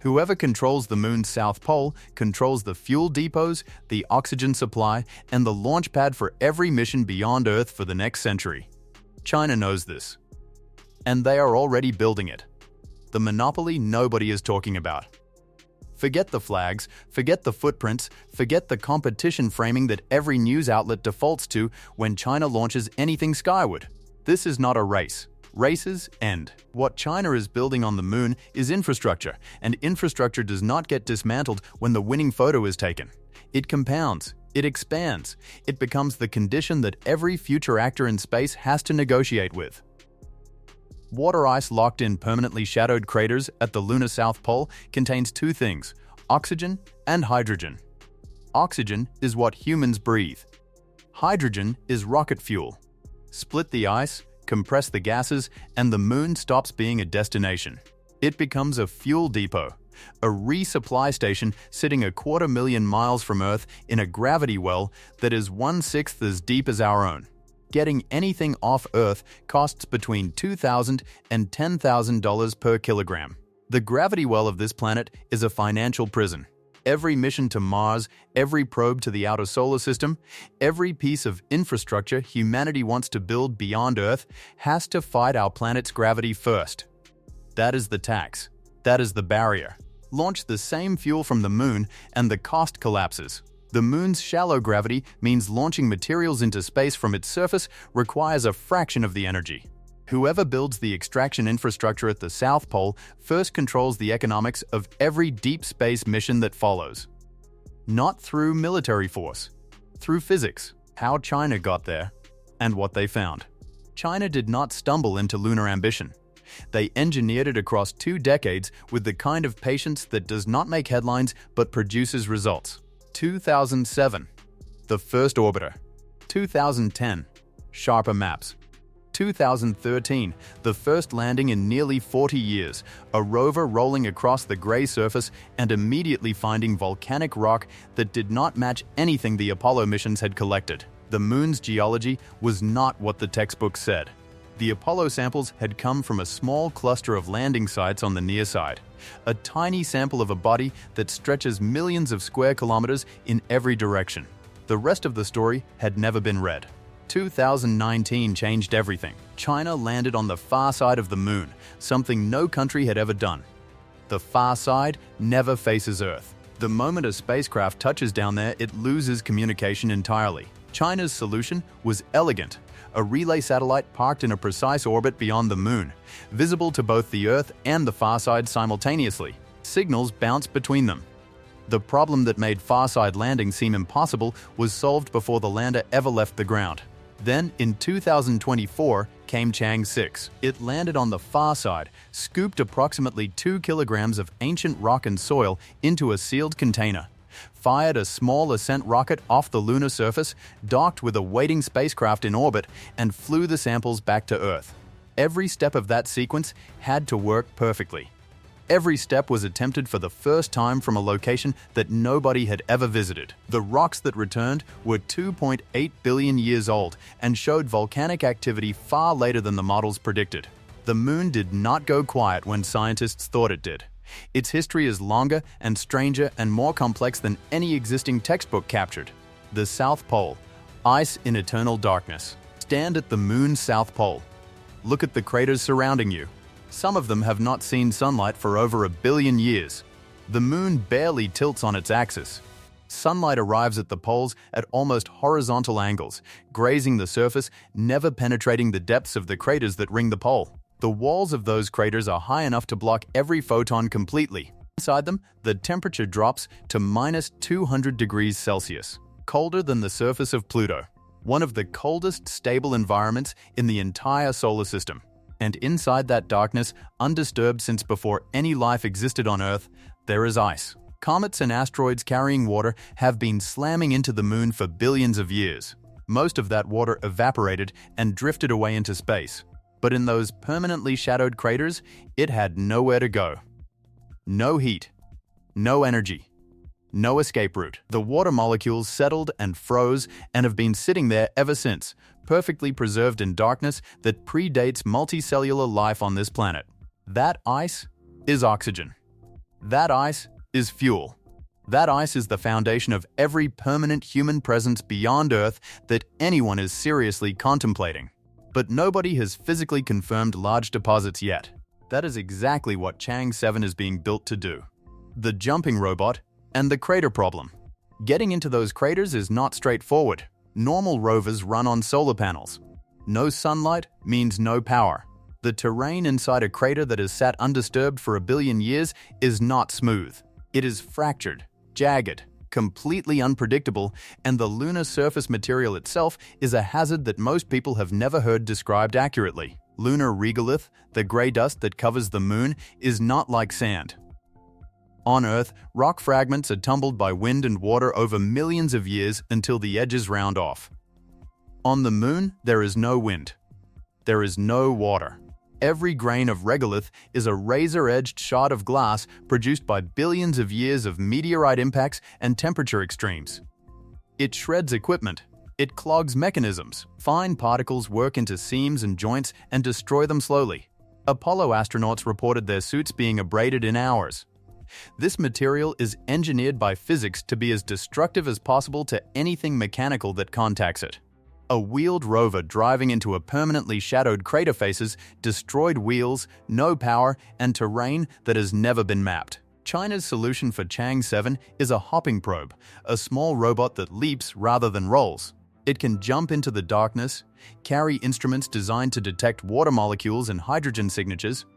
Whoever controls the moon's south pole controls the fuel depots, the oxygen supply, and the launch pad for every mission beyond Earth for the next century. China knows this, and they are already building it. The monopoly nobody is talking about. Forget the flags, forget the footprints, forget the competition framing that every news outlet defaults to when China launches anything skyward. This is not a race. Races end. What China is building on the moon is infrastructure, and infrastructure does not get dismantled when the winning photo is taken. It compounds, it expands, it becomes the condition that every future actor in space has to negotiate with. Water ice locked in permanently shadowed craters at the lunar south pole contains two things: oxygen and hydrogen. Oxygen is what humans breathe. Hydrogen is rocket fuel. Split the ice, compress the gases, and the moon stops being a destination. It becomes a fuel depot, a resupply station sitting 250,000 miles from Earth in a gravity well that is 1/6 as deep as our own. Getting anything off Earth costs between $2,000 and $10,000 per kilogram. The gravity well of this planet is a financial prison. Every mission to Mars, every probe to the outer solar system, every piece of infrastructure humanity wants to build beyond Earth has to fight our planet's gravity first. That is the tax. That is the barrier. Launch the same fuel from the moon and the cost collapses. The moon's shallow gravity means launching materials into space from its surface requires a fraction of the energy. Whoever builds the extraction infrastructure at the South Pole first controls the economics of every deep space mission that follows. Not through military force, through physics, how China got there, and what they found. China did not stumble into lunar ambition. They engineered it across 2 decades with the kind of patience that does not make headlines but produces results. 2007, the first orbiter. 2010, sharper maps. 2013, the first landing in nearly 40 years, a rover rolling across the gray surface and immediately finding volcanic rock that did not match anything the Apollo missions had collected. The moon's geology was not what the textbook said. The Apollo samples had come from a small cluster of landing sites on the near side, a tiny sample of a body that stretches millions of square kilometers in every direction. The rest of the story had never been read. 2019 changed everything. China landed on the far side of the moon, something no country had ever done. The far side never faces Earth. The moment a spacecraft touches down there, it loses communication entirely. China's solution was elegant. A relay satellite parked in a precise orbit beyond the moon, visible to both the Earth and the far side simultaneously. Signals bounced between them. The problem that made far-side landing seem impossible was solved before the lander ever left the ground. Then, in 2024, came Chang'e 6. It landed on the far side, scooped approximately 2 kilograms of ancient rock and soil into a sealed container, fired a small ascent rocket off the lunar surface, docked with a waiting spacecraft in orbit, and flew the samples back to Earth. Every step of that sequence had to work perfectly. Every step was attempted for the first time from a location that nobody had ever visited. The rocks that returned were 2.8 billion years old and showed volcanic activity far later than the models predicted. The moon did not go quiet when scientists thought it did. Its history is longer and stranger and more complex than any existing textbook captured. The South Pole, ice in eternal darkness. Stand at the moon's South Pole. Look at the craters surrounding you. Some of them have not seen sunlight for over 1 billion years. The moon barely tilts on its axis. Sunlight arrives at the poles at almost horizontal angles, grazing the surface, never penetrating the depths of the craters that ring the pole. The walls of those craters are high enough to block every photon completely. Inside them, the temperature drops to minus 200 degrees Celsius, colder than the surface of Pluto, one of the coldest stable environments in the entire solar system. And inside that darkness, undisturbed since before any life existed on Earth, there is ice. Comets and asteroids carrying water have been slamming into the moon for billions of years. Most of that water evaporated and drifted away into space. But in those permanently shadowed craters, it had nowhere to go. No heat, no energy, no escape route. The water molecules settled and froze and have been sitting there ever since, perfectly preserved in darkness that predates multicellular life on this planet. That ice is oxygen. That ice is fuel. That ice is the foundation of every permanent human presence beyond Earth that anyone is seriously contemplating. But nobody has physically confirmed large deposits yet. That is exactly what Chang'e 7 is being built to do. The jumping robot and the crater problem. Getting into those craters is not straightforward. Normal rovers run on solar panels. No sunlight means no power. The terrain inside a crater that has sat undisturbed for 1 billion years is not smooth. It is fractured, jagged, completely unpredictable, and the lunar surface material itself is a hazard that most people have never heard described accurately. Lunar regolith, the gray dust that covers the moon, is not like sand. On Earth, rock fragments are tumbled by wind and water over millions of years until the edges round off. On the moon, there is no wind. There is no water. Every grain of regolith is a razor-edged shard of glass produced by billions of years of meteorite impacts and temperature extremes. It shreds equipment. It clogs mechanisms. Fine particles work into seams and joints and destroy them slowly. Apollo astronauts reported their suits being abraded in hours. This material is engineered by physics to be as destructive as possible to anything mechanical that contacts it. A wheeled rover driving into a permanently shadowed crater faces destroyed wheels, no power, and terrain that has never been mapped. China's solution for Chang'e 7 is a hopping probe, a small robot that leaps rather than rolls. It can jump into the darkness, carry instruments designed to detect water molecules and hydrogen signatures,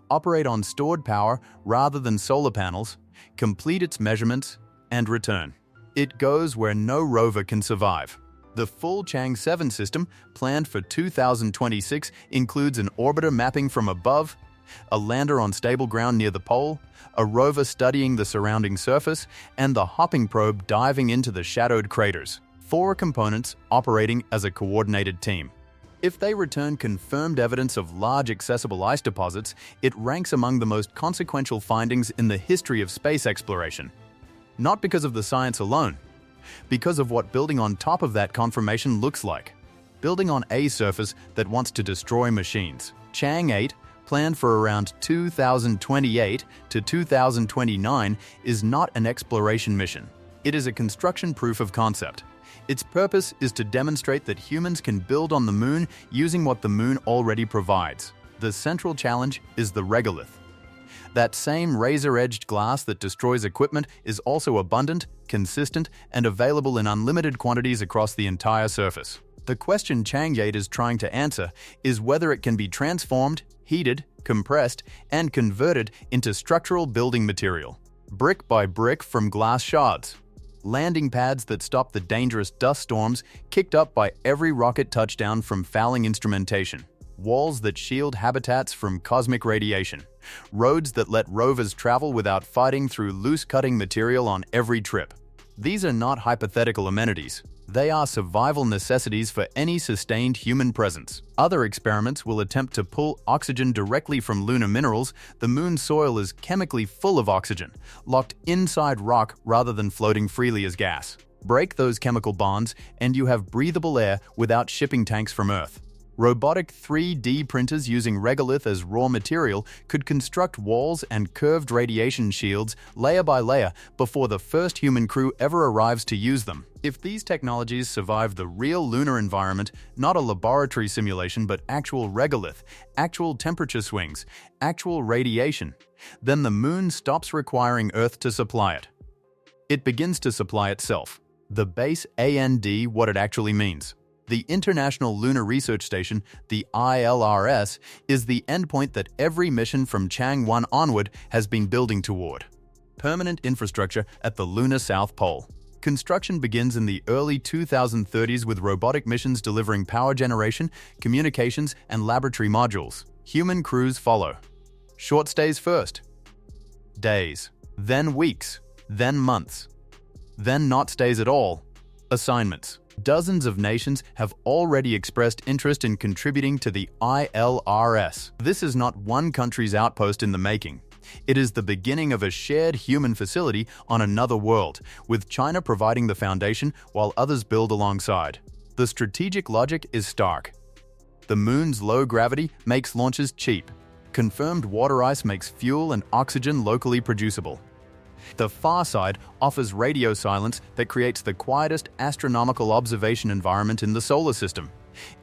operate on stored power rather than solar panels, complete its measurements, and return. It goes where no rover can survive. The full Chang'e 7 system, planned for 2026, includes an orbiter mapping from above, a lander on stable ground near the pole, a rover studying the surrounding surface, and the hopping probe diving into the shadowed craters. 4 components operating as a coordinated team. If they return confirmed evidence of large accessible ice deposits, it ranks among the most consequential findings in the history of space exploration. Not because of the science alone, because of what building on top of that confirmation looks like. Building on a surface that wants to destroy machines. Chang'e 8, planned for around 2028 to 2029, is not an exploration mission. It is a construction proof of concept. Its purpose is to demonstrate that humans can build on the moon using what the moon already provides. The central challenge is the regolith. That same razor-edged glass that destroys equipment is also abundant, consistent, and available in unlimited quantities across the entire surface. The question Chang'e 8 is trying to answer is whether it can be transformed, heated, compressed, and converted into structural building material, brick by brick from glass shards. Landing pads that stop the dangerous dust storms kicked up by every rocket touchdown from fouling instrumentation. Walls that shield habitats from cosmic radiation. Roads that let rovers travel without fighting through loose-cutting material on every trip. These are not hypothetical amenities. They are survival necessities for any sustained human presence. Other experiments will attempt to pull oxygen directly from lunar minerals. The moon's soil is chemically full of oxygen, locked inside rock rather than floating freely as gas. Break those chemical bonds, and you have breathable air without shipping tanks from Earth. Robotic 3D printers using regolith as raw material could construct walls and curved radiation shields layer by layer before the first human crew ever arrives to use them. If these technologies survive the real lunar environment, not a laboratory simulation but actual regolith, actual temperature swings, actual radiation, then the moon stops requiring Earth to supply it. It begins to supply itself. The base AND, what it actually means. The International Lunar Research Station, the ILRS, is the endpoint that every mission from Chang'e 1 onward has been building toward. Permanent infrastructure at the lunar South Pole. Construction begins in the early 2030s with robotic missions delivering power generation, communications, and laboratory modules. Human crews follow. Short stays first. Days. Then weeks. Then months. Then not stays at all. Assignments. Dozens of nations have already expressed interest in contributing to the ILRS. This is not one country's outpost in the making. It is the beginning of a shared human facility on another world, with China providing the foundation while others build alongside. The strategic logic is stark. The moon's low gravity makes launches cheap. Confirmed water ice makes fuel and oxygen locally producible. The far side offers radio silence that creates the quietest astronomical observation environment in the solar system.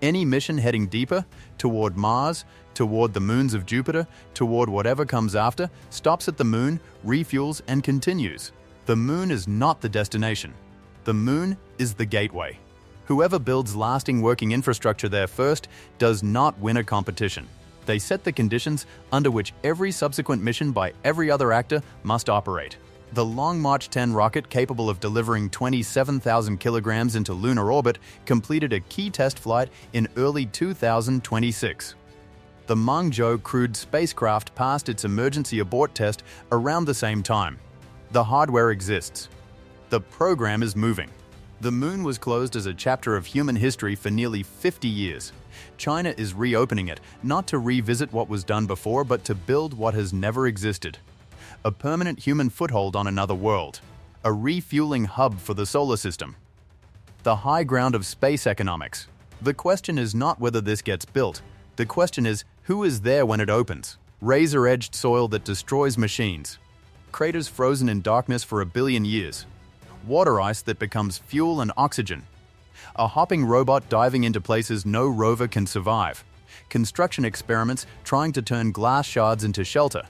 Any mission heading deeper, toward Mars, toward the moons of Jupiter, toward whatever comes after, stops at the moon, refuels, and continues. The moon is not the destination. The moon is the gateway. Whoever builds lasting working infrastructure there first does not win a competition. They set the conditions under which every subsequent mission by every other actor must operate. The Long March 10 rocket, capable of delivering 27,000 kilograms into lunar orbit, completed a key test flight in early 2026. The Mengzhou crewed spacecraft passed its emergency abort test around the same time. The hardware exists. The program is moving. The moon was closed as a chapter of human history for nearly 50 years. China is reopening it, not to revisit what was done before, but to build what has never existed. A permanent human foothold on another world. A refueling hub for the solar system. The high ground of space economics. The question is not whether this gets built. The question is, who is there when it opens? Razor-edged soil that destroys machines. Craters frozen in darkness for 1 billion years. Water ice that becomes fuel and oxygen. A hopping robot diving into places no rover can survive. Construction experiments trying to turn glass shards into shelter.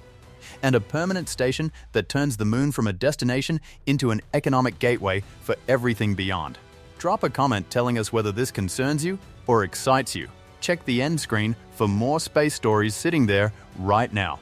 And a permanent station that turns the moon from a destination into an economic gateway for everything beyond. Drop a comment telling us whether this concerns you or excites you. Check the end screen for more space stories sitting there right now.